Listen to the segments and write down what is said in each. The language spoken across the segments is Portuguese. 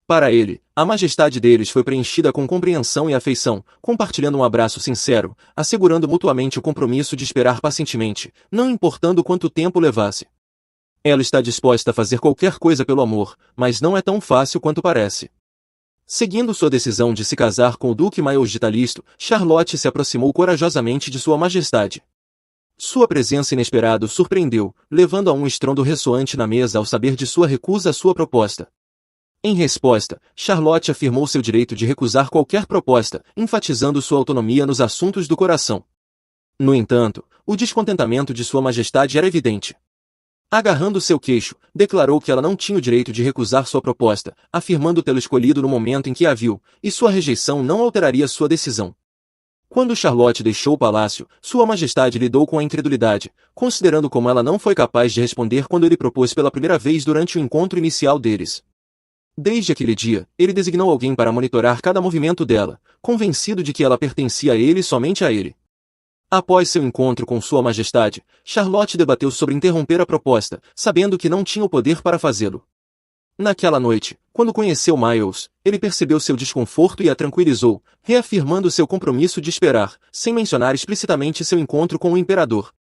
Para ele, a majestade deles foi preenchida com compreensão e afeição, compartilhando um abraço sincero, assegurando mutuamente o compromisso de esperar pacientemente, não importando quanto tempo levasse. Ela está disposta a fazer qualquer coisa pelo amor, mas não é tão fácil quanto parece. Seguindo sua decisão de se casar com o Duque Miles de Talisto, Charlotte se aproximou corajosamente de sua majestade. Sua presença inesperada o surpreendeu, levando a um estrondo ressoante na mesa ao saber de sua recusa à sua proposta. Em resposta, Charlotte afirmou seu direito de recusar qualquer proposta, enfatizando sua autonomia nos assuntos do coração. No entanto, o descontentamento de sua majestade era evidente. Agarrando seu queixo, declarou que ela não tinha o direito de recusar sua proposta, afirmando tê-lo escolhido no momento em que a viu, e sua rejeição não alteraria sua decisão. Quando Charlotte deixou o palácio, sua majestade lidou com a incredulidade, considerando como ela não foi capaz de responder quando ele propôs pela primeira vez durante o encontro inicial deles. Desde aquele dia, ele designou alguém para monitorar cada movimento dela, convencido de que ela pertencia a ele e somente a ele. Após seu encontro com sua majestade, Charlotte debateu sobre interromper a proposta, sabendo que não tinha o poder para fazê-lo. Naquela noite, quando conheceu Miles, ele percebeu seu desconforto e a tranquilizou, reafirmando seu compromisso de esperar, sem mencionar explicitamente seu encontro com o imperador.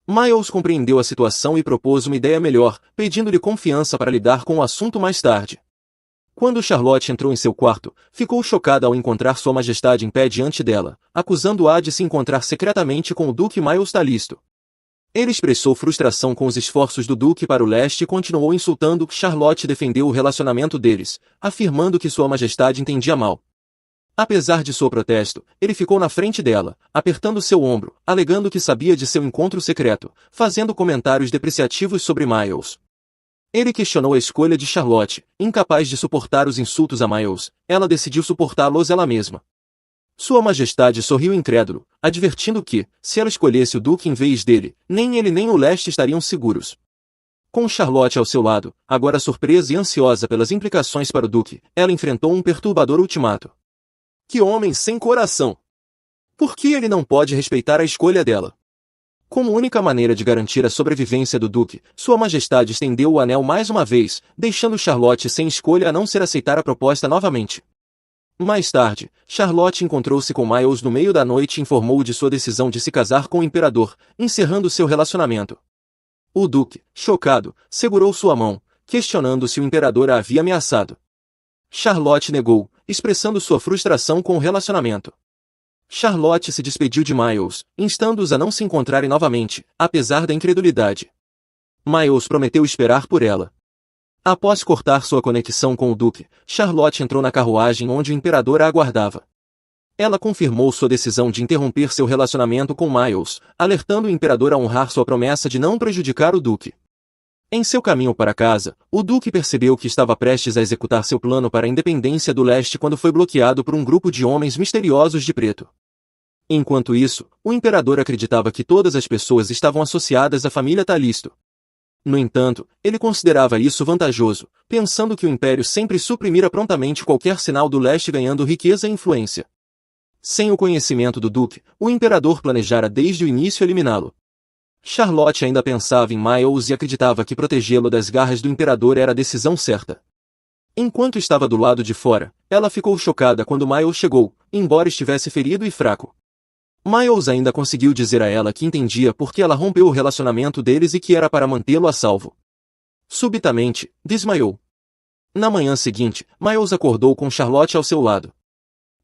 Miles compreendeu a situação e propôs uma ideia melhor, pedindo-lhe confiança para lidar com o assunto mais tarde. Quando Charlotte entrou em seu quarto, ficou chocada ao encontrar sua majestade em pé diante dela, acusando-a de se encontrar secretamente com o Duque Miles Talisto. Ele expressou frustração com os esforços do Duque para o leste e continuou insultando. Charlotte defendeu o relacionamento deles, afirmando que sua majestade entendia mal. Apesar de seu protesto, ele ficou na frente dela, apertando seu ombro, alegando que sabia de seu encontro secreto, fazendo comentários depreciativos sobre Miles. Ele questionou a escolha de Charlotte, incapaz de suportar os insultos a Miles, ela decidiu suportá-los ela mesma. Sua majestade sorriu incrédulo, advertindo que, se ela escolhesse o Duque em vez dele, nem ele nem o leste estariam seguros. Com Charlotte ao seu lado, agora surpresa e ansiosa pelas implicações para o Duque, ela enfrentou um perturbador ultimato. Que homem sem coração! Por que ele não pode respeitar a escolha dela? Como única maneira de garantir a sobrevivência do Duque, sua majestade estendeu o anel mais uma vez, deixando Charlotte sem escolha a não ser aceitar a proposta novamente. Mais tarde, Charlotte encontrou-se com Miles no meio da noite e informou de sua decisão de se casar com o imperador, encerrando seu relacionamento. O Duque, chocado, segurou sua mão, questionando se o imperador a havia ameaçado. Charlotte negou, expressando sua frustração com o relacionamento. Charlotte se despediu de Miles, instando-os a não se encontrarem novamente, apesar da incredulidade. Miles prometeu esperar por ela. Após cortar sua conexão com o Duque, Charlotte entrou na carruagem onde o imperador a aguardava. Ela confirmou sua decisão de interromper seu relacionamento com Miles, alertando o imperador a honrar sua promessa de não prejudicar o Duque. Em seu caminho para casa, o Duque percebeu que estava prestes a executar seu plano para a independência do leste quando foi bloqueado por um grupo de homens misteriosos de preto. Enquanto isso, o imperador acreditava que todas as pessoas estavam associadas à família Talisto. No entanto, ele considerava isso vantajoso, pensando que o império sempre suprimira prontamente qualquer sinal do leste ganhando riqueza e influência. Sem o conhecimento do Duque, o imperador planejara desde o início eliminá-lo. Charlotte ainda pensava em Miles e acreditava que protegê-lo das garras do imperador era a decisão certa. Enquanto estava do lado de fora, ela ficou chocada quando Miles chegou, embora estivesse ferido e fraco. Miles ainda conseguiu dizer a ela que entendia por que ela rompeu o relacionamento deles e que era para mantê-lo a salvo. Subitamente, desmaiou. Na manhã seguinte, Miles acordou com Charlotte ao seu lado.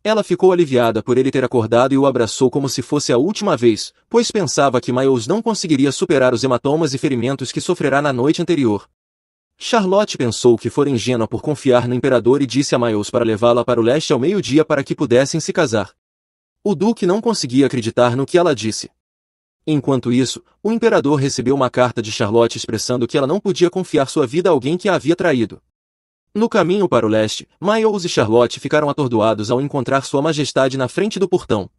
Ela ficou aliviada por ele ter acordado e o abraçou como se fosse a última vez, pois pensava que Miles não conseguiria superar os hematomas e ferimentos que sofrerá na noite anterior. Charlotte pensou que fora ingênua por confiar no imperador e disse a Miles para levá-la para o leste ao meio-dia para que pudessem se casar. O Duque não conseguia acreditar no que ela disse. Enquanto isso, o imperador recebeu uma carta de Charlotte expressando que ela não podia confiar sua vida a alguém que a havia traído. No caminho para o leste, Miles e Charlotte ficaram atordoados ao encontrar sua majestade na frente do portão.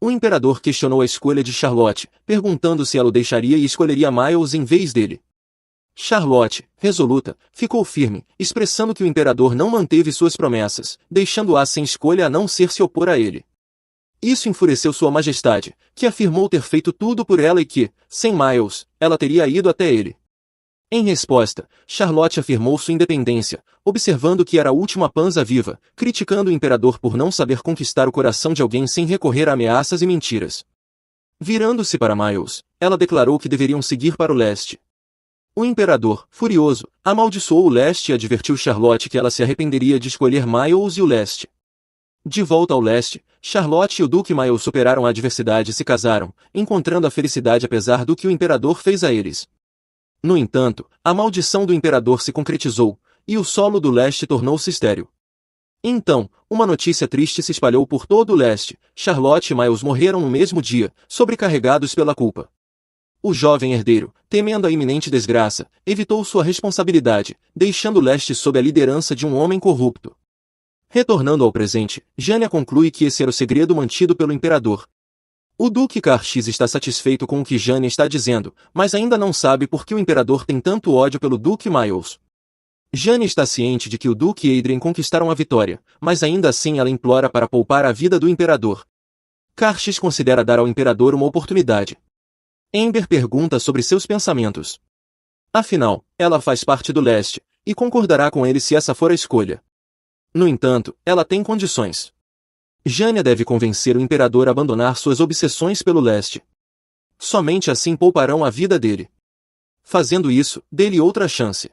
O imperador questionou a escolha de Charlotte, perguntando se ela o deixaria e escolheria Miles em vez dele. Charlotte, resoluta, ficou firme, expressando que o imperador não manteve suas promessas, deixando-a sem escolha a não ser se opor a ele. Isso enfureceu sua majestade, que afirmou ter feito tudo por ela e que, sem Miles, ela teria ido até ele. Em resposta, Charlotte afirmou sua independência, observando que era a última panza viva, criticando o imperador por não saber conquistar o coração de alguém sem recorrer a ameaças e mentiras. Virando-se para Miles, ela declarou que deveriam seguir para o leste. O imperador, furioso, amaldiçoou o leste e advertiu Charlotte que ela se arrependeria de escolher Miles e o leste. De volta ao leste, Charlotte e o Duque Miles superaram a adversidade e se casaram, encontrando a felicidade apesar do que o imperador fez a eles. No entanto, a maldição do imperador se concretizou, e o solo do leste tornou-se estéril. Então, uma notícia triste se espalhou por todo o leste: Charlotte e Miles morreram no mesmo dia, sobrecarregados pela culpa. O jovem herdeiro, temendo a iminente desgraça, evitou sua responsabilidade, deixando o leste sob a liderança de um homem corrupto. Retornando ao presente, Jânia conclui que esse era o segredo mantido pelo imperador. O Duque Karxis está satisfeito com o que Jânia está dizendo, mas ainda não sabe por que o imperador tem tanto ódio pelo Duque Miles. Jânia está ciente de que o Duque e Adrien conquistaram a vitória, mas ainda assim ela implora para poupar a vida do imperador. Karxis considera dar ao imperador uma oportunidade. Amber pergunta sobre seus pensamentos. Afinal, ela faz parte do leste, e concordará com ele se essa for a escolha. No entanto, ela tem condições. Jânia deve convencer o imperador a abandonar suas obsessões pelo leste. Somente assim pouparão a vida dele. Fazendo isso, dê-lhe outra chance.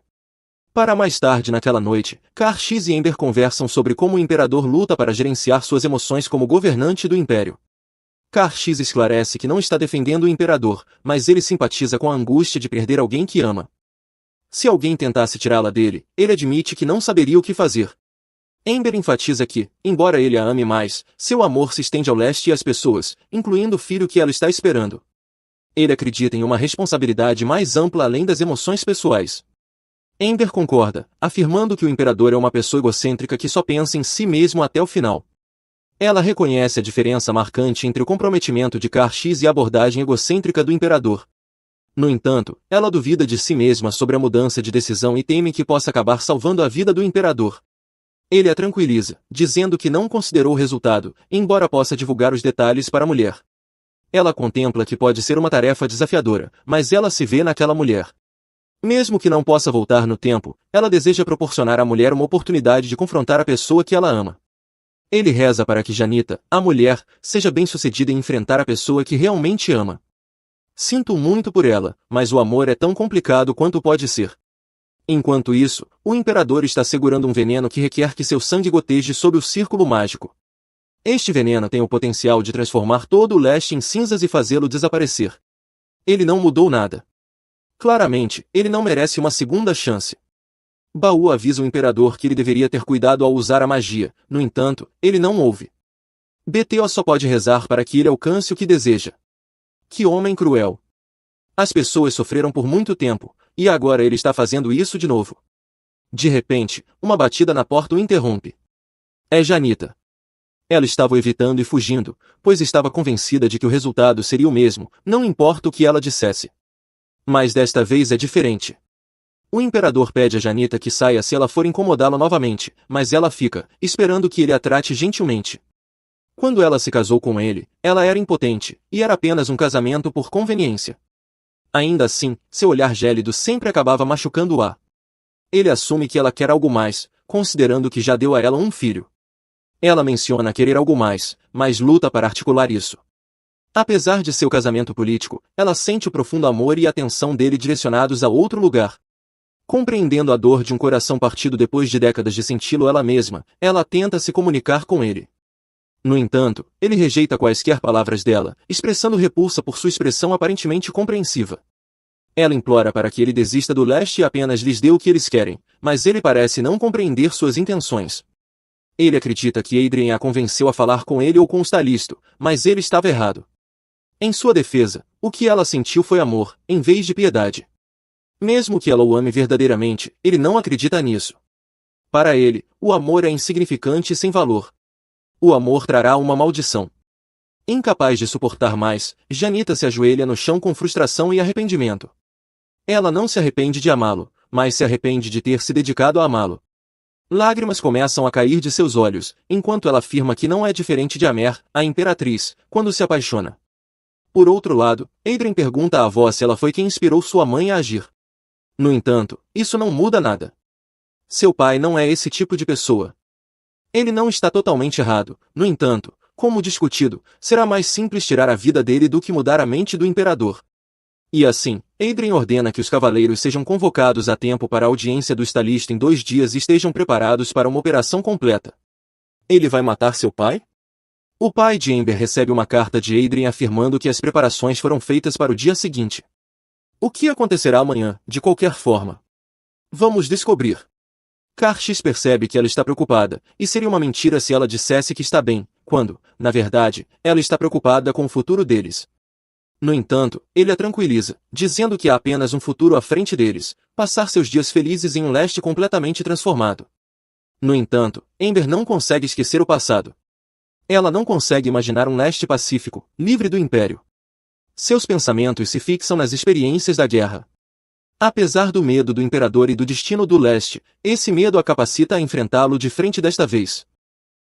Para mais tarde naquela noite, Karxis e Amber conversam sobre como o imperador luta para gerenciar suas emoções como governante do império. Karxis esclarece que não está defendendo o imperador, mas ele simpatiza com a angústia de perder alguém que ama. Se alguém tentasse tirá-la dele, ele admite que não saberia o que fazer. Amber enfatiza que, embora ele a ame mais, seu amor se estende ao leste e às pessoas, incluindo o filho que ela está esperando. Ele acredita em uma responsabilidade mais ampla além das emoções pessoais. Amber concorda, afirmando que o imperador é uma pessoa egocêntrica que só pensa em si mesmo até o final. Ela reconhece a diferença marcante entre o comprometimento de Karxis e a abordagem egocêntrica do imperador. No entanto, ela duvida de si mesma sobre a mudança de decisão e teme que possa acabar salvando a vida do imperador. Ele a tranquiliza, dizendo que não considerou o resultado, embora possa divulgar os detalhes para a mulher. Ela contempla que pode ser uma tarefa desafiadora, mas ela se vê naquela mulher. Mesmo que não possa voltar no tempo, ela deseja proporcionar à mulher uma oportunidade de confrontar a pessoa que ela ama. Ele reza para que Janita, a mulher, seja bem-sucedida em enfrentar a pessoa que realmente ama. Sinto muito por ela, mas o amor é tão complicado quanto pode ser. Enquanto isso, o imperador está segurando um veneno que requer que seu sangue goteje sob o círculo mágico. Este veneno tem o potencial de transformar todo o leste em cinzas e fazê-lo desaparecer. Ele não mudou nada. Claramente, ele não merece uma segunda chance. Baú avisa o imperador que ele deveria ter cuidado ao usar a magia, no entanto, ele não ouve. BTO só pode rezar para que ele alcance o que deseja. Que homem cruel! As pessoas sofreram por muito tempo, e agora ele está fazendo isso de novo. De repente, uma batida na porta o interrompe. É Janita. Ela estava o evitando e fugindo, pois estava convencida de que o resultado seria o mesmo, não importa o que ela dissesse. Mas desta vez é diferente. O imperador pede a Janita que saia se ela for incomodá-la novamente, mas ela fica, esperando que ele a trate gentilmente. Quando ela se casou com ele, ela era impotente, e era apenas um casamento por conveniência. Ainda assim, seu olhar gélido sempre acabava machucando-a. Ele assume que ela quer algo mais, considerando que já deu a ela um filho. Ela menciona querer algo mais, mas luta para articular isso. Apesar de seu casamento político, ela sente o profundo amor e atenção dele direcionados a outro lugar. Compreendendo a dor de um coração partido depois de décadas de senti-lo ela mesma, ela tenta se comunicar com ele. No entanto, ele rejeita quaisquer palavras dela, expressando repulsa por sua expressão aparentemente compreensiva. Ela implora para que ele desista do leste e apenas lhes dê o que eles querem, mas ele parece não compreender suas intenções. Ele acredita que Adrien a convenceu a falar com ele ou com o Stalisto, mas ele estava errado. Em sua defesa, o que ela sentiu foi amor, em vez de piedade. Mesmo que ela o ame verdadeiramente, ele não acredita nisso. Para ele, o amor é insignificante e sem valor. O amor trará uma maldição. Incapaz de suportar mais, Janita se ajoelha no chão com frustração e arrependimento. Ela não se arrepende de amá-lo, mas se arrepende de ter se dedicado a amá-lo. Lágrimas começam a cair de seus olhos, enquanto ela afirma que não é diferente de Amer, a imperatriz, quando se apaixona. Por outro lado, Adrien pergunta à avó se ela foi quem inspirou sua mãe a agir. No entanto, isso não muda nada. Seu pai não é esse tipo de pessoa. Ele não está totalmente errado, no entanto, como discutido, será mais simples tirar a vida dele do que mudar a mente do imperador. E assim, Adrien ordena que os cavaleiros sejam convocados a tempo para a audiência do Estalisto em 2 dias e estejam preparados para uma operação completa. Ele vai matar seu pai? O pai de Amber recebe uma carta de Adrien afirmando que as preparações foram feitas para o dia seguinte. O que acontecerá amanhã, de qualquer forma? Vamos descobrir. Karchis percebe que ela está preocupada, e seria uma mentira se ela dissesse que está bem, quando, na verdade, ela está preocupada com o futuro deles. No entanto, ele a tranquiliza, dizendo que há apenas um futuro à frente deles, passar seus dias felizes em um leste completamente transformado. No entanto, Amber não consegue esquecer o passado. Ela não consegue imaginar um leste pacífico, livre do Império. Seus pensamentos se fixam nas experiências da guerra. Apesar do medo do Imperador e do destino do leste, esse medo a capacita a enfrentá-lo de frente desta vez.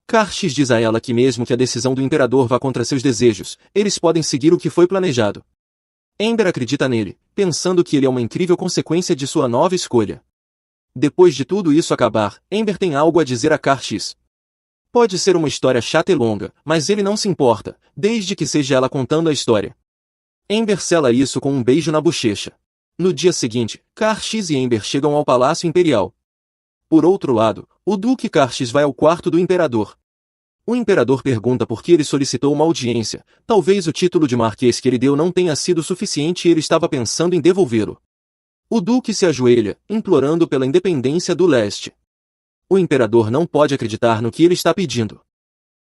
Karchis diz a ela que mesmo que a decisão do Imperador vá contra seus desejos, eles podem seguir o que foi planejado. Amber acredita nele, pensando que ele é uma incrível consequência de sua nova escolha. Depois de tudo isso acabar, Amber tem algo a dizer a Karchis. Pode ser uma história chata e longa, mas ele não se importa, desde que seja ela contando a história. Amber sela isso com um beijo na bochecha. No dia seguinte, Karchis e Amber chegam ao Palácio Imperial. Por outro lado, o Duque Karchis vai ao quarto do Imperador. O Imperador pergunta por que ele solicitou uma audiência, talvez o título de Marquês que ele deu não tenha sido suficiente e ele estava pensando em devolvê-lo. O Duque se ajoelha, implorando pela independência do leste. O Imperador não pode acreditar no que ele está pedindo.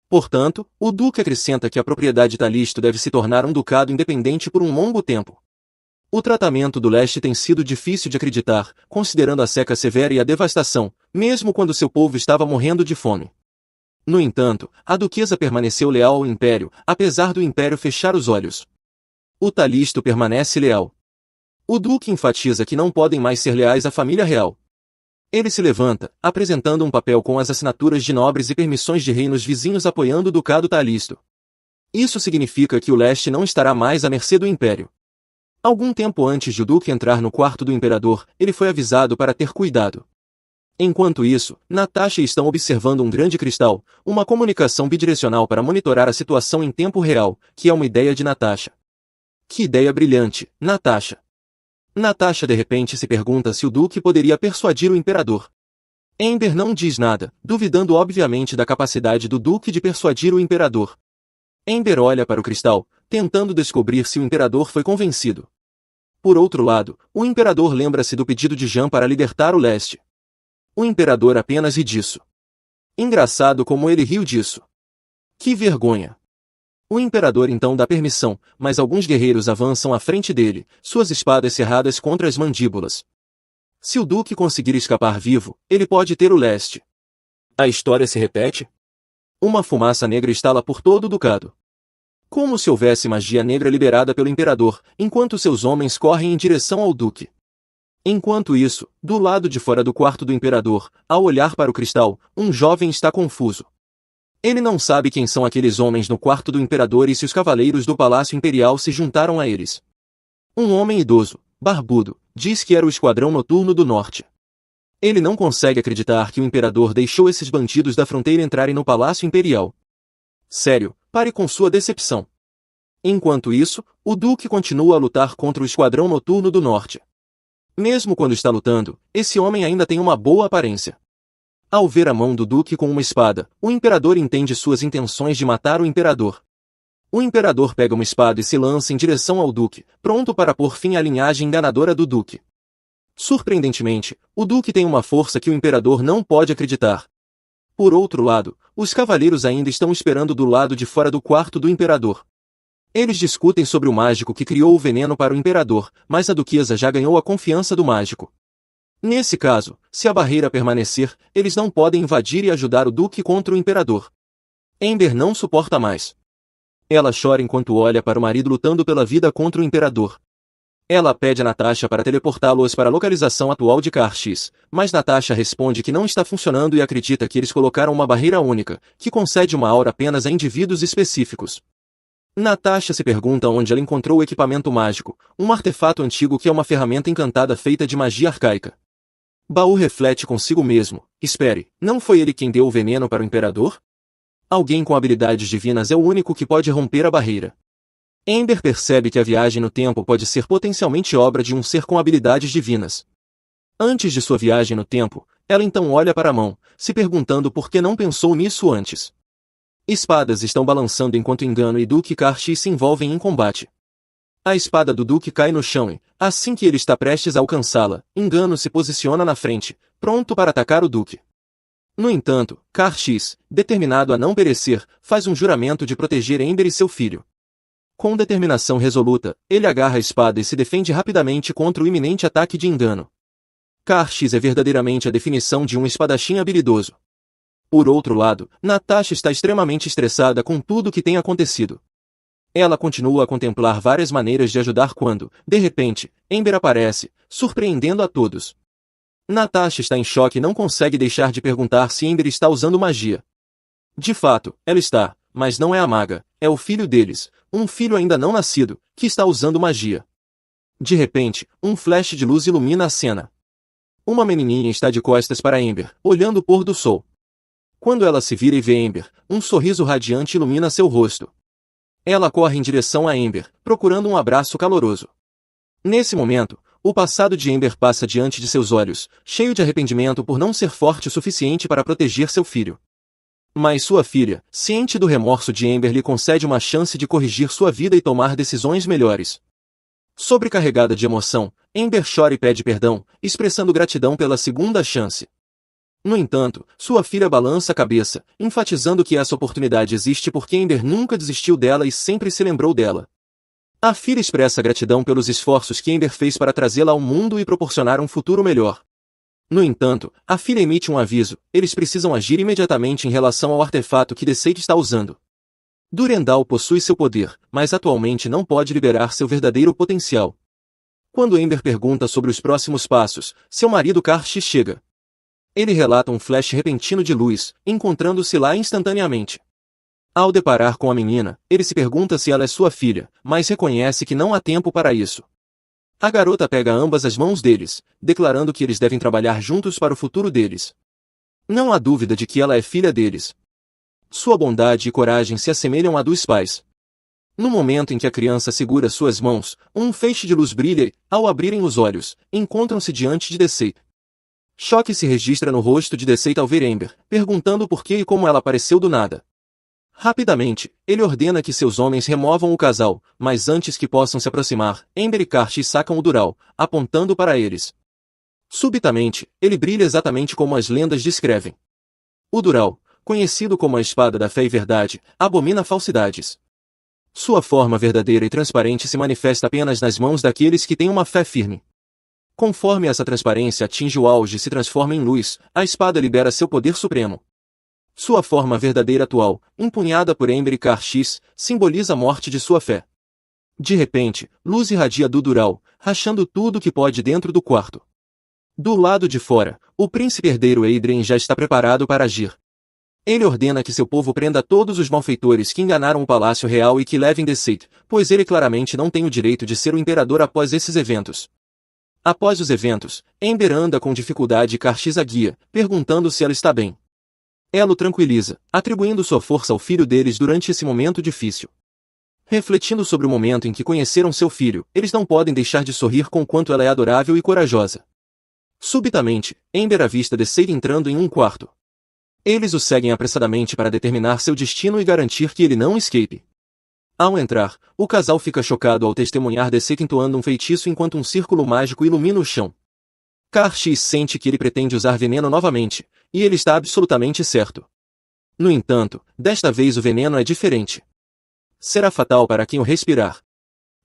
Portanto, o Duque acrescenta que a propriedade Talisto deve se tornar um ducado independente por um longo tempo. O tratamento do leste tem sido difícil de acreditar, considerando a seca severa e a devastação, mesmo quando seu povo estava morrendo de fome. No entanto, a duquesa permaneceu leal ao Império, apesar do Império fechar os olhos. O Talisto permanece leal. O Duque enfatiza que não podem mais ser leais à família real. Ele se levanta, apresentando um papel com as assinaturas de nobres e permissões de reinos vizinhos apoiando o Ducado Talisto. Isso significa que o leste não estará mais à mercê do Império. Algum tempo antes de o Duque entrar no quarto do Imperador, ele foi avisado para ter cuidado. Enquanto isso, Natasha e estão observando um grande cristal, uma comunicação bidirecional para monitorar a situação em tempo real, que é uma ideia de Natasha. Que ideia brilhante, Natasha! Natasha de repente se pergunta se o Duque poderia persuadir o Imperador. Amber não diz nada, duvidando obviamente da capacidade do Duque de persuadir o Imperador. Amber olha para o cristal, tentando descobrir se o Imperador foi convencido. Por outro lado, o Imperador lembra-se do pedido de Jean para libertar o leste. O Imperador apenas ri disso. Engraçado como ele riu disso. Que vergonha! O Imperador então dá permissão, mas alguns guerreiros avançam à frente dele, suas espadas cerradas contra as mandíbulas. Se o Duque conseguir escapar vivo, ele pode ter o leste. A história se repete? Uma fumaça negra estala por todo o ducado. Como se houvesse magia negra liberada pelo Imperador, enquanto seus homens correm em direção ao Duque. Enquanto isso, do lado de fora do quarto do Imperador, ao olhar para o cristal, um jovem está confuso. Ele não sabe quem são aqueles homens no quarto do Imperador e se os cavaleiros do Palácio Imperial se juntaram a eles. Um homem idoso, barbudo, diz que era o Esquadrão Noturno do Norte. Ele não consegue acreditar que o Imperador deixou esses bandidos da fronteira entrarem no Palácio Imperial. Sério, pare com sua decepção. Enquanto isso, o Duque continua a lutar contra o Esquadrão Noturno do Norte. Mesmo quando está lutando, esse homem ainda tem uma boa aparência. Ao ver a mão do Duque com uma espada, o Imperador entende suas intenções de matar o Imperador. O Imperador pega uma espada e se lança em direção ao Duque, pronto para pôr fim à linhagem enganadora do Duque. Surpreendentemente, o Duque tem uma força que o Imperador não pode acreditar. Por outro lado, os cavaleiros ainda estão esperando do lado de fora do quarto do Imperador. Eles discutem sobre o mágico que criou o veneno para o Imperador, mas a duquesa já ganhou a confiança do mágico. Nesse caso, se a barreira permanecer, eles não podem invadir e ajudar o Duque contra o Imperador. Amber não suporta mais. Ela chora enquanto olha para o marido lutando pela vida contra o Imperador. Ela pede a Natasha para teleportá-los para a localização atual de Karchis, mas Natasha responde que não está funcionando e acredita que eles colocaram uma barreira única, que concede uma aura apenas a indivíduos específicos. Natasha se pergunta onde ela encontrou o equipamento mágico, um artefato antigo que é uma ferramenta encantada feita de magia arcaica. Baú reflete consigo mesmo: espere, não foi ele quem deu o veneno para o imperador? Alguém com habilidades divinas é o único que pode romper a barreira. Amber percebe que a viagem no tempo pode ser potencialmente obra de um ser com habilidades divinas. Antes de sua viagem no tempo, ela então olha para a mão, se perguntando por que não pensou nisso antes. Espadas estão balançando enquanto Engano e Duque Karshi se envolvem em combate. A espada do Duque cai no chão e, assim que ele está prestes a alcançá-la, Engano se posiciona na frente, pronto para atacar o Duque. No entanto, Karshi, determinado a não perecer, faz um juramento de proteger Amber e seu filho. Com determinação resoluta, ele agarra a espada e se defende rapidamente contra o iminente ataque de Engano. Karshi é verdadeiramente a definição de um espadachim habilidoso. Por outro lado, Natasha está extremamente estressada com tudo o que tem acontecido. Ela continua a contemplar várias maneiras de ajudar quando, de repente, Amber aparece, surpreendendo a todos. Natasha está em choque e não consegue deixar de perguntar se Amber está usando magia. De fato, ela está, mas não é a maga, é o filho deles, um filho ainda não nascido, que está usando magia. De repente, um flash de luz ilumina a cena. Uma menininha está de costas para Amber, olhando o pôr do sol. Quando ela se vira e vê Amber, um sorriso radiante ilumina seu rosto. Ela corre em direção a Amber, procurando um abraço caloroso. Nesse momento, o passado de Amber passa diante de seus olhos, cheio de arrependimento por não ser forte o suficiente para proteger seu filho. Mas sua filha, ciente do remorso de Amber, lhe concede uma chance de corrigir sua vida e tomar decisões melhores. Sobrecarregada de emoção, Amber chora e pede perdão, expressando gratidão pela segunda chance. No entanto, sua filha balança a cabeça, enfatizando que essa oportunidade existe porque Amber nunca desistiu dela e sempre se lembrou dela. A filha expressa gratidão pelos esforços que Amber fez para trazê-la ao mundo e proporcionar um futuro melhor. No entanto, a filha emite um aviso: eles precisam agir imediatamente em relação ao artefato que Deceit está usando. Durendal possui seu poder, mas atualmente não pode liberar seu verdadeiro potencial. Quando Amber pergunta sobre os próximos passos, seu marido Karshi chega. Ele relata um flash repentino de luz, encontrando-se lá instantaneamente. Ao deparar com a menina, ele se pergunta se ela é sua filha, mas reconhece que não há tempo para isso. A garota pega ambas as mãos deles, declarando que eles devem trabalhar juntos para o futuro deles. Não há dúvida de que ela é filha deles. Sua bondade e coragem se assemelham à dos pais. No momento em que a criança segura suas mãos, um feixe de luz brilha e, ao abrirem os olhos, encontram-se diante de Deceit. Choque se registra no rosto de Deceit ao ver Amber, perguntando por que e como ela apareceu do nada. Rapidamente, ele ordena que seus homens removam o casal, mas antes que possam se aproximar, Amber e Karshi sacam o Dural, apontando para eles. Subitamente, ele brilha exatamente como as lendas descrevem. O Dural, conhecido como a espada da fé e verdade, abomina falsidades. Sua forma verdadeira e transparente se manifesta apenas nas mãos daqueles que têm uma fé firme. Conforme essa transparência atinge o auge e se transforma em luz, a espada libera seu poder supremo. Sua forma verdadeira atual, empunhada por Amber e Karshi, simboliza a morte de sua fé. De repente, luz irradia do Dural, rachando tudo que pode dentro do quarto. Do lado de fora, o príncipe herdeiro Adrien já está preparado para agir. Ele ordena que seu povo prenda todos os malfeitores que enganaram o palácio real e que levem Deceit, pois ele claramente não tem o direito de ser o imperador após esses eventos. Após os eventos, Amber anda com dificuldade e Karshi a guia, perguntando se ela está bem. Ela o tranquiliza, atribuindo sua força ao filho deles durante esse momento difícil. Refletindo sobre o momento em que conheceram seu filho, eles não podem deixar de sorrir com quanto ela é adorável e corajosa. Subitamente, Amber avista Deceit entrando em um quarto. Eles o seguem apressadamente para determinar seu destino e garantir que ele não escape. Ao entrar, o casal fica chocado ao testemunhar Deceit entoando um feitiço enquanto um círculo mágico ilumina o chão. Karshi sente que ele pretende usar veneno novamente, e ele está absolutamente certo. No entanto, desta vez o veneno é diferente. Será fatal para quem o respirar.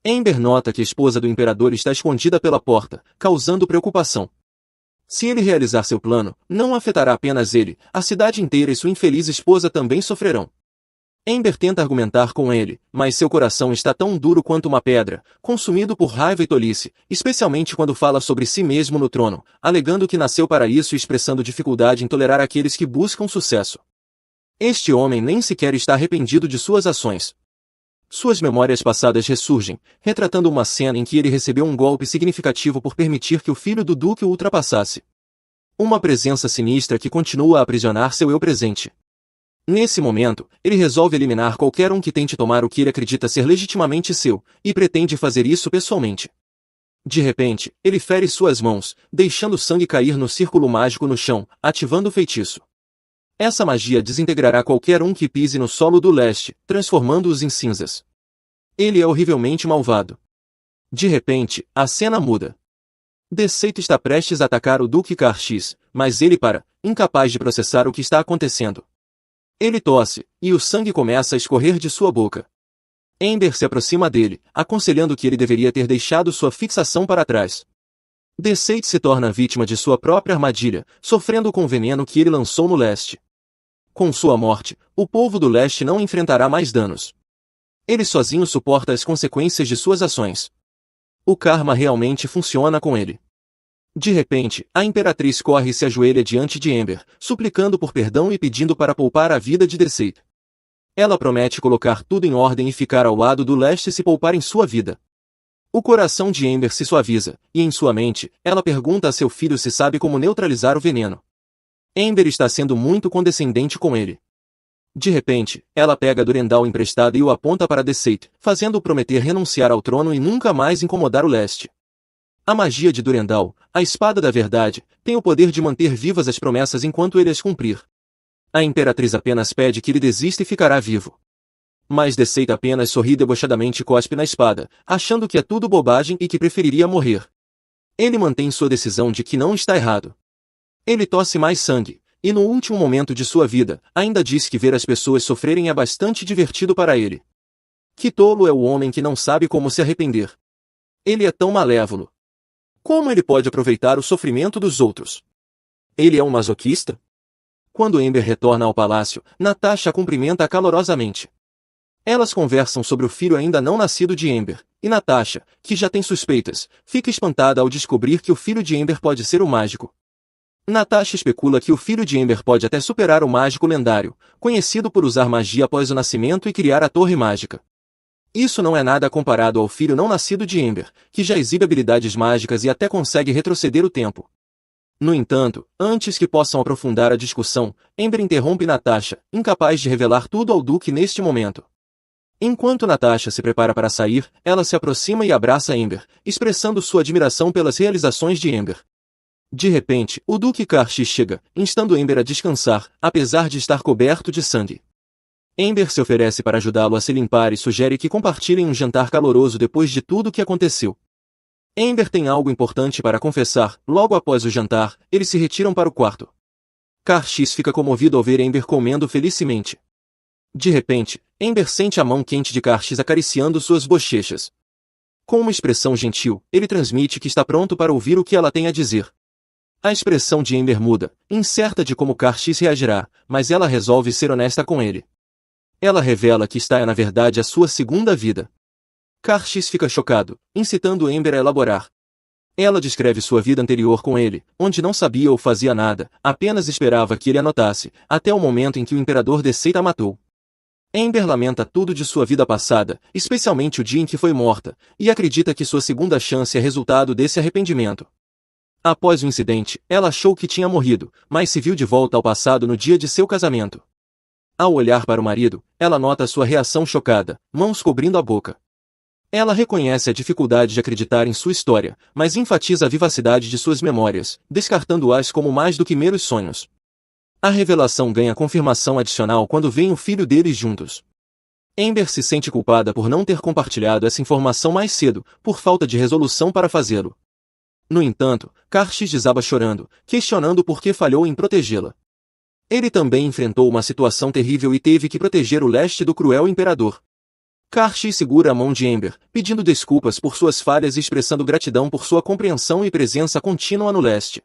Amber nota que a esposa do imperador está escondida pela porta, causando preocupação. Se ele realizar seu plano, não afetará apenas ele, a cidade inteira e sua infeliz esposa também sofrerão. Amber tenta argumentar com ele, mas seu coração está tão duro quanto uma pedra, consumido por raiva e tolice, especialmente quando fala sobre si mesmo no trono, alegando que nasceu para isso e expressando dificuldade em tolerar aqueles que buscam sucesso. Este homem nem sequer está arrependido de suas ações. Suas memórias passadas ressurgem, retratando uma cena em que ele recebeu um golpe significativo por permitir que o filho do Duque o ultrapassasse. Uma presença sinistra que continua a aprisionar seu eu presente. Nesse momento, ele resolve eliminar qualquer um que tente tomar o que ele acredita ser legitimamente seu, e pretende fazer isso pessoalmente. De repente, ele fere suas mãos, deixando sangue cair no círculo mágico no chão, ativando o feitiço. Essa magia desintegrará qualquer um que pise no solo do leste, transformando-os em cinzas. Ele é horrivelmente malvado. De repente, a cena muda. Deceito está prestes a atacar o Duque Karxis, mas ele para, incapaz de processar o que está acontecendo. Ele tosse, e o sangue começa a escorrer de sua boca. Ember se aproxima dele, aconselhando que ele deveria ter deixado sua fixação para trás. Deceito se torna vítima de sua própria armadilha, sofrendo com o veneno que ele lançou no leste. Com sua morte, o povo do leste não enfrentará mais danos. Ele sozinho suporta as consequências de suas ações. O karma realmente funciona com ele. De repente, a Imperatriz corre e se ajoelha diante de Ember, suplicando por perdão e pedindo para poupar a vida de Deceito. Ela promete colocar tudo em ordem e ficar ao lado do leste se poupar em sua vida. O coração de Ember se suaviza, e em sua mente, ela pergunta a seu filho se sabe como neutralizar o veneno. Ember está sendo muito condescendente com ele. De repente, ela pega Durendal emprestado e o aponta para Deceito, fazendo-o prometer renunciar ao trono e nunca mais incomodar o leste. A magia de Durendal, a espada da verdade, tem o poder de manter vivas as promessas enquanto ele as cumprir. A Imperatriz apenas pede que ele desista e ficará vivo. Mas Deceito apenas sorri debochadamente e cospe na espada, achando que é tudo bobagem e que preferiria morrer. Ele mantém sua decisão de que não está errado. Ele tosse mais sangue, e no último momento de sua vida, ainda diz que ver as pessoas sofrerem é bastante divertido para ele. Que tolo é o homem que não sabe como se arrepender. Ele é tão malévolo. Como ele pode aproveitar o sofrimento dos outros? Ele é um masoquista? Quando Ember retorna ao palácio, Natasha a cumprimenta calorosamente. Elas conversam sobre o filho ainda não nascido de Ember, e Natasha, que já tem suspeitas, fica espantada ao descobrir que o filho de Ember pode ser o mágico. Natasha especula que o filho de Ember pode até superar o mágico lendário, conhecido por usar magia após o nascimento e criar a torre mágica. Isso não é nada comparado ao filho não nascido de Ember, que já exibe habilidades mágicas e até consegue retroceder o tempo. No entanto, antes que possam aprofundar a discussão, Ember interrompe Natasha, incapaz de revelar tudo ao Duque neste momento. Enquanto Natasha se prepara para sair, ela se aproxima e abraça Ember, expressando sua admiração pelas realizações de Ember. De repente, o Duque Karxis chega, instando Ember a descansar, apesar de estar coberto de sangue. Ember se oferece para ajudá-lo a se limpar e sugere que compartilhem um jantar caloroso depois de tudo o que aconteceu. Ember tem algo importante para confessar. Logo após o jantar, eles se retiram para o quarto. Karxis fica comovido ao ver Ember comendo felicemente. De repente, Ember sente a mão quente de Karxis acariciando suas bochechas. Com uma expressão gentil, ele transmite que está pronto para ouvir o que ela tem a dizer. A expressão de Ember muda, incerta de como Karxis reagirá, mas ela resolve ser honesta com ele. Ela revela que esta é na verdade a sua segunda vida. Karxis fica chocado, incitando Ember a elaborar. Ela descreve sua vida anterior com ele, onde não sabia ou fazia nada, apenas esperava que ele anotasse, até o momento em que o Imperador Deceito a matou. Ember lamenta tudo de sua vida passada, especialmente o dia em que foi morta, e acredita que sua segunda chance é resultado desse arrependimento. Após o incidente, ela achou que tinha morrido, mas se viu de volta ao passado no dia de seu casamento. Ao olhar para o marido, ela nota sua reação chocada, mãos cobrindo a boca. Ela reconhece a dificuldade de acreditar em sua história, mas enfatiza a vivacidade de suas memórias, descartando-as como mais do que meros sonhos. A revelação ganha confirmação adicional quando veem o filho deles juntos. Ember se sente culpada por não ter compartilhado essa informação mais cedo, por falta de resolução para fazê-lo. No entanto, Karxis desaba chorando, questionando por que falhou em protegê-la. Ele também enfrentou uma situação terrível e teve que proteger o leste do cruel imperador. Karxis segura a mão de Ember, pedindo desculpas por suas falhas e expressando gratidão por sua compreensão e presença contínua no leste.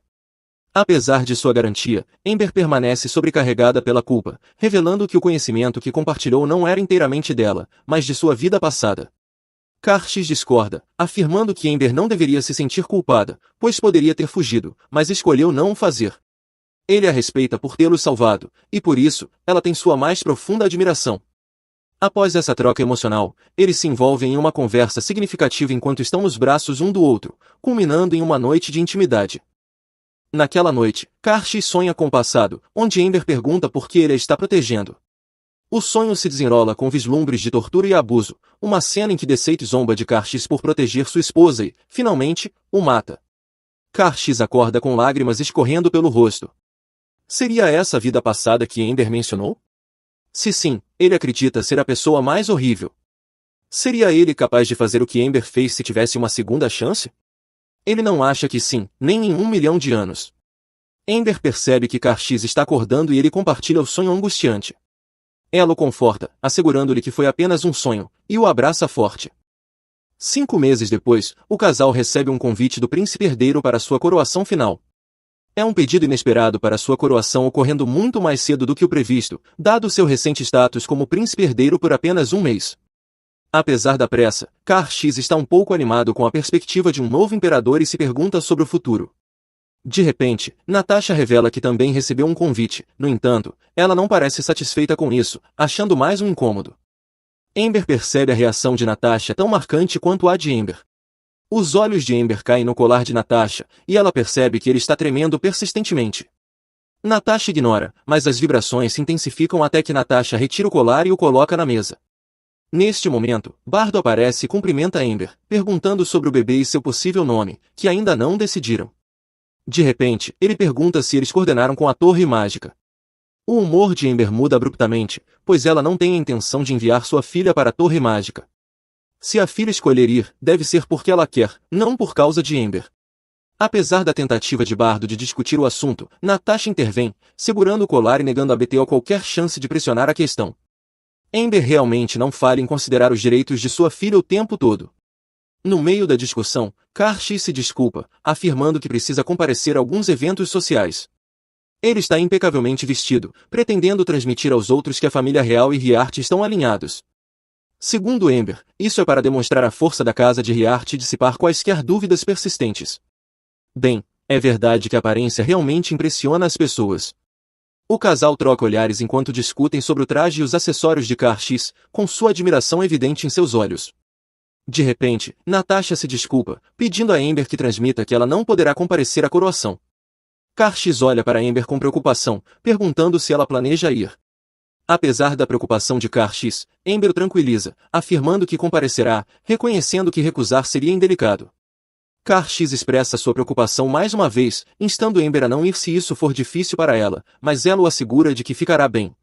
Apesar de sua garantia, Ember permanece sobrecarregada pela culpa, revelando que o conhecimento que compartilhou não era inteiramente dela, mas de sua vida passada. Karxis discorda, afirmando que Ember não deveria se sentir culpada, pois poderia ter fugido, mas escolheu não o fazer. Ele a respeita por tê-lo salvado, e por isso, ela tem sua mais profunda admiração. Após essa troca emocional, eles se envolvem em uma conversa significativa enquanto estão nos braços um do outro, culminando em uma noite de intimidade. Naquela noite, Karshi sonha com o passado, onde Amber pergunta por que ele a está protegendo. O sonho se desenrola com vislumbres de tortura e abuso, uma cena em que Deceit zomba de Karshi por proteger sua esposa e, finalmente, o mata. Karshi acorda com lágrimas escorrendo pelo rosto. Seria essa a vida passada que Amber mencionou? Se sim, ele acredita ser a pessoa mais horrível. Seria ele capaz de fazer o que Amber fez se tivesse uma segunda chance? Ele não acha que sim, nem em 1 milhão de anos. Amber percebe que Karshi está acordando e ele compartilha o sonho angustiante. Ela o conforta, assegurando-lhe que foi apenas um sonho, e o abraça forte. 5 meses depois, o casal recebe um convite do príncipe herdeiro para sua coroação final. É um pedido inesperado para sua coroação ocorrendo muito mais cedo do que o previsto, dado seu recente status como príncipe herdeiro por apenas um mês. Apesar da pressa, Karshi está um pouco animado com a perspectiva de um novo imperador e se pergunta sobre o futuro. De repente, Natasha revela que também recebeu um convite, no entanto, ela não parece satisfeita com isso, achando mais um incômodo. Amber percebe a reação de Natasha tão marcante quanto a de Amber. Os olhos de Amber caem no colar de Natasha, e ela percebe que ele está tremendo persistentemente. Natasha ignora, mas as vibrações se intensificam até que Natasha retira o colar e o coloca na mesa. Neste momento, Bardo aparece e cumprimenta Amber, perguntando sobre o bebê e seu possível nome, que ainda não decidiram. De repente, ele pergunta se eles coordenaram com a Torre Mágica. O humor de Amber muda abruptamente, pois ela não tem a intenção de enviar sua filha para a Torre Mágica. Se a filha escolher ir, deve ser porque ela quer, não por causa de Amber. Apesar da tentativa de Bardo de discutir o assunto, Natasha intervém, segurando o colar e negando a Betel qualquer chance de pressionar a questão. Amber realmente não falha em considerar os direitos de sua filha o tempo todo. No meio da discussão, Karshi se desculpa, afirmando que precisa comparecer a alguns eventos sociais. Ele está impecavelmente vestido, pretendendo transmitir aos outros que a família real e Riarte estão alinhados. Segundo Amber, isso é para demonstrar a força da casa de Riarte e dissipar quaisquer dúvidas persistentes. Bem, é verdade que a aparência realmente impressiona as pessoas. O casal troca olhares enquanto discutem sobre o traje e os acessórios de Karshi, com sua admiração evidente em seus olhos. De repente, Natasha se desculpa, pedindo a Amber que transmita que ela não poderá comparecer à coroação. Karshi olha para Amber com preocupação, perguntando se ela planeja ir. Apesar da preocupação de Karshi, Amber o tranquiliza, afirmando que comparecerá, reconhecendo que recusar seria indelicado. Karshi expressa sua preocupação mais uma vez, instando Amber a não ir se isso for difícil para ela, mas ela o assegura de que ficará bem.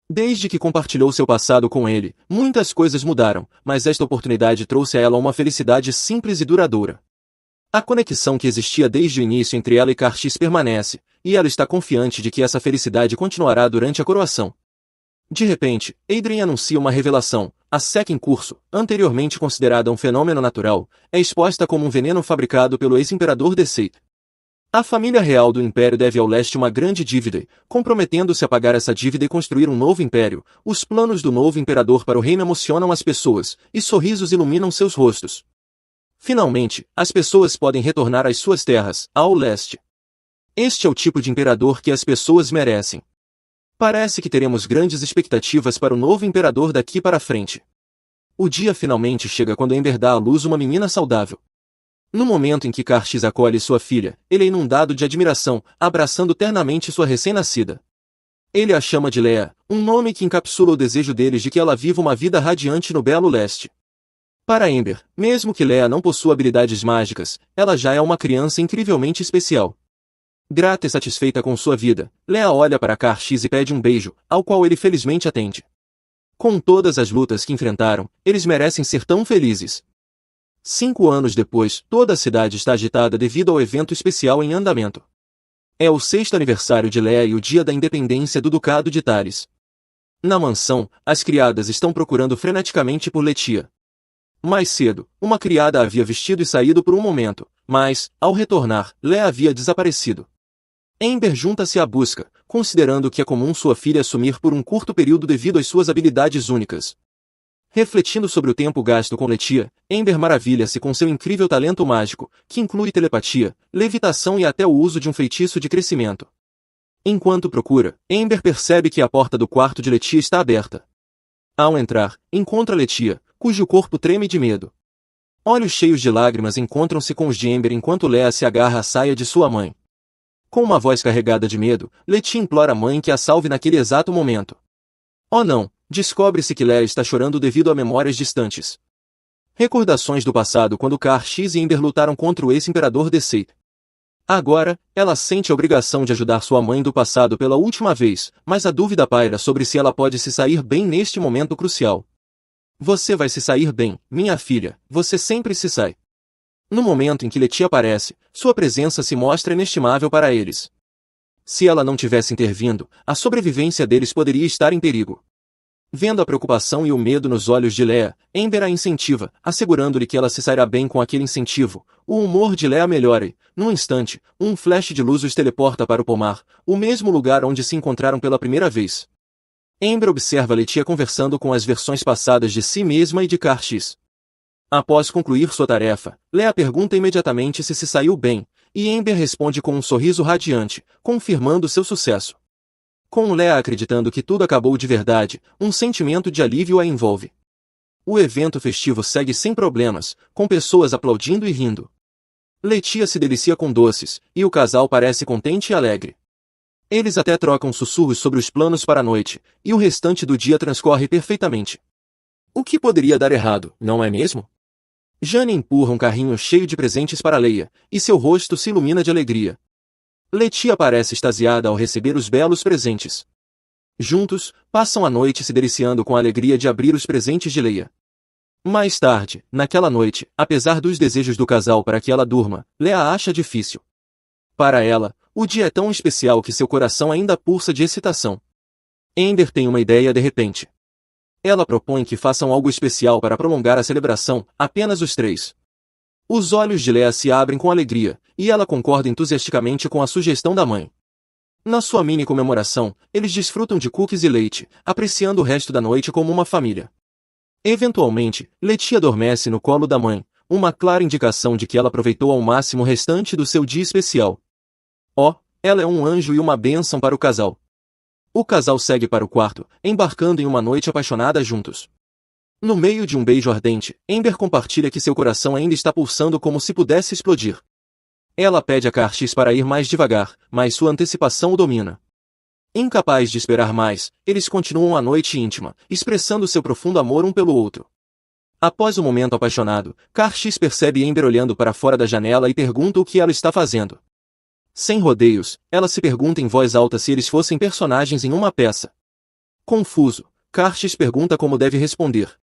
Desde que compartilhou seu passado com ele, muitas coisas mudaram, mas esta oportunidade trouxe a ela uma felicidade simples e duradoura. A conexão que existia desde o início entre ela e Karshi permanece, e ela está confiante de que essa felicidade continuará durante a coroação. De repente, Adrien anuncia uma revelação. A seca em curso, anteriormente considerada um fenômeno natural, é exposta como um veneno fabricado pelo ex-imperador Deceit. A família real do Império deve ao leste uma grande dívida, comprometendo-se a pagar essa dívida e construir um novo império. Os planos do novo imperador para o reino emocionam as pessoas, e sorrisos iluminam seus rostos. Finalmente, as pessoas podem retornar às suas terras, ao leste. Este é o tipo de imperador que as pessoas merecem. Parece que teremos grandes expectativas para o novo imperador daqui para frente. O dia finalmente chega quando Amber dá à luz uma menina saudável. No momento em que Karshi acolhe sua filha, ele é inundado de admiração, abraçando ternamente sua recém-nascida. Ele a chama de Leia, um nome que encapsula o desejo deles de que ela viva uma vida radiante no belo leste. Para Amber, mesmo que Leia não possua habilidades mágicas, ela já é uma criança incrivelmente especial. Grata e satisfeita com sua vida, Leia olha para Karshi e pede um beijo, ao qual ele felizmente atende. Com todas as lutas que enfrentaram, eles merecem ser tão felizes. 5 anos depois, toda a cidade está agitada devido ao evento especial em andamento. É o 6º aniversário de Leia e o dia da independência do Ducado de Taris. Na mansão, as criadas estão procurando freneticamente por Letia. Mais cedo, uma criada a havia vestido e saído por um momento, mas, ao retornar, Leia havia desaparecido. Amber junta-se à busca, considerando que é comum sua filha sumir por um curto período devido às suas habilidades únicas. Refletindo sobre o tempo gasto com Letia, Amber maravilha-se com seu incrível talento mágico, que inclui telepatia, levitação e até o uso de um feitiço de crescimento. Enquanto procura, Amber percebe que a porta do quarto de Letia está aberta. Ao entrar, encontra Letia, cujo corpo treme de medo. Olhos cheios de lágrimas encontram-se com os de Amber enquanto Leah se agarra à saia de sua mãe. Com uma voz carregada de medo, Letia implora à mãe que a salve naquele exato momento. Oh não! Descobre-se que Leah está chorando devido a memórias distantes. Recordações do passado quando Kar'X e Ember lutaram contra o ex-imperador Deseit. Agora, ela sente a obrigação de ajudar sua mãe do passado pela última vez, mas a dúvida paira sobre se ela pode se sair bem neste momento crucial. Você vai se sair bem, minha filha, você sempre se sai. No momento em que Letia aparece, sua presença se mostra inestimável para eles. Se ela não tivesse intervindo, a sobrevivência deles poderia estar em perigo. Vendo a preocupação e o medo nos olhos de Leah, Amber a incentiva, assegurando-lhe que ela se sairá bem com aquele incentivo. O humor de Leah melhora e, num instante, um flash de luz os teleporta para o pomar, o mesmo lugar onde se encontraram pela primeira vez. Amber observa Letia conversando com as versões passadas de si mesma e de Kar'X. Após concluir sua tarefa, Leah pergunta imediatamente se saiu bem, e Amber responde com um sorriso radiante, confirmando seu sucesso. Com Leah acreditando que tudo acabou de verdade, um sentimento de alívio a envolve. O evento festivo segue sem problemas, com pessoas aplaudindo e rindo. Letia se delicia com doces, e o casal parece contente e alegre. Eles até trocam sussurros sobre os planos para a noite, e o restante do dia transcorre perfeitamente. O que poderia dar errado, não é mesmo? Jane empurra um carrinho cheio de presentes para Leia, e seu rosto se ilumina de alegria. Letia parece extasiada ao receber os belos presentes. Juntos, passam a noite se deliciando com a alegria de abrir os presentes de Leia. Mais tarde, naquela noite, apesar dos desejos do casal para que ela durma, Leah acha difícil. Para ela, o dia é tão especial que seu coração ainda pulsa de excitação. Amber tem uma ideia de repente. Ela propõe que façam algo especial para prolongar a celebração, apenas os três. Os olhos de Leah se abrem com alegria, e ela concorda entusiasticamente com a sugestão da mãe. Na sua mini comemoração, eles desfrutam de cookies e leite, apreciando o resto da noite como uma família. Eventualmente, Letia adormece no colo da mãe, uma clara indicação de que ela aproveitou ao máximo o restante do seu dia especial. Oh, ela é um anjo e uma bênção para o casal. O casal segue para o quarto, embarcando em uma noite apaixonada juntos. No meio de um beijo ardente, Amber compartilha que seu coração ainda está pulsando como se pudesse explodir. Ela pede a Kar'X para ir mais devagar, mas sua antecipação o domina. Incapaz de esperar mais, eles continuam a noite íntima, expressando seu profundo amor um pelo outro. Após o momento apaixonado, Kar'X percebe Amber olhando para fora da janela e pergunta o que ela está fazendo. Sem rodeios, ela se pergunta em voz alta se eles fossem personagens em uma peça. Confuso, Kar'X pergunta como deve responder.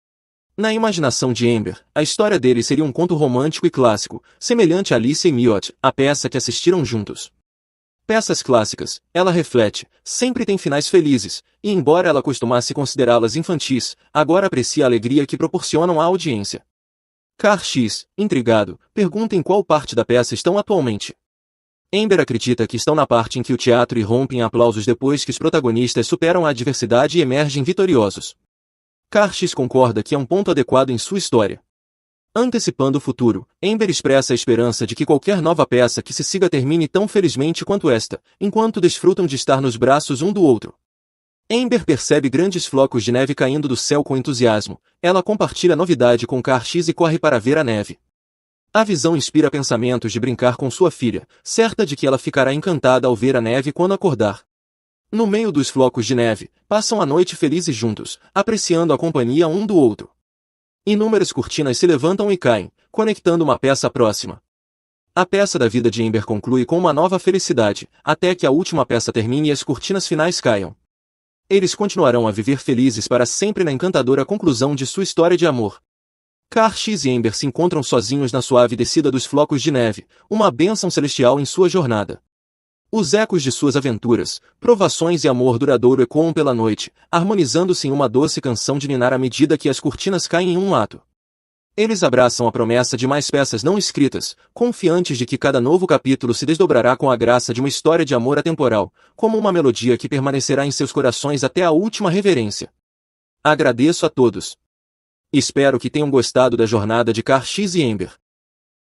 Na imaginação de Amber, a história deles seria um conto romântico e clássico, semelhante a Alice e Miot, a peça que assistiram juntos. Peças clássicas, ela reflete, sempre têm finais felizes, e embora ela costumasse considerá-las infantis, agora aprecia a alegria que proporcionam à audiência. Kar'X, intrigado, pergunta em qual parte da peça estão atualmente. Amber acredita que estão na parte em que o teatro irrompe em aplausos depois que os protagonistas superam a adversidade e emergem vitoriosos. Kar'X concorda que é um ponto adequado em sua história. Antecipando o futuro, Amber expressa a esperança de que qualquer nova peça que se siga termine tão felizmente quanto esta, enquanto desfrutam de estar nos braços um do outro. Amber percebe grandes flocos de neve caindo do céu com entusiasmo. Ela compartilha a novidade com Kar'X e corre para ver a neve. A visão inspira pensamentos de brincar com sua filha, certa de que ela ficará encantada ao ver a neve quando acordar. No meio dos flocos de neve, passam a noite felizes juntos, apreciando a companhia um do outro. Inúmeras cortinas se levantam e caem, conectando uma peça próxima. A peça da vida de Amber conclui com uma nova felicidade, até que a última peça termine e as cortinas finais caiam. Eles continuarão a viver felizes para sempre na encantadora conclusão de sua história de amor. Kar'X e Amber se encontram sozinhos na suave descida dos flocos de neve, uma bênção celestial em sua jornada. Os ecos de suas aventuras, provações e amor duradouro ecoam pela noite, harmonizando-se em uma doce canção de ninar à medida que as cortinas caem em um ato. Eles abraçam a promessa de mais peças não escritas, confiantes de que cada novo capítulo se desdobrará com a graça de uma história de amor atemporal, como uma melodia que permanecerá em seus corações até a última reverência. Agradeço a todos. Espero que tenham gostado da jornada de Kar'X e Amber.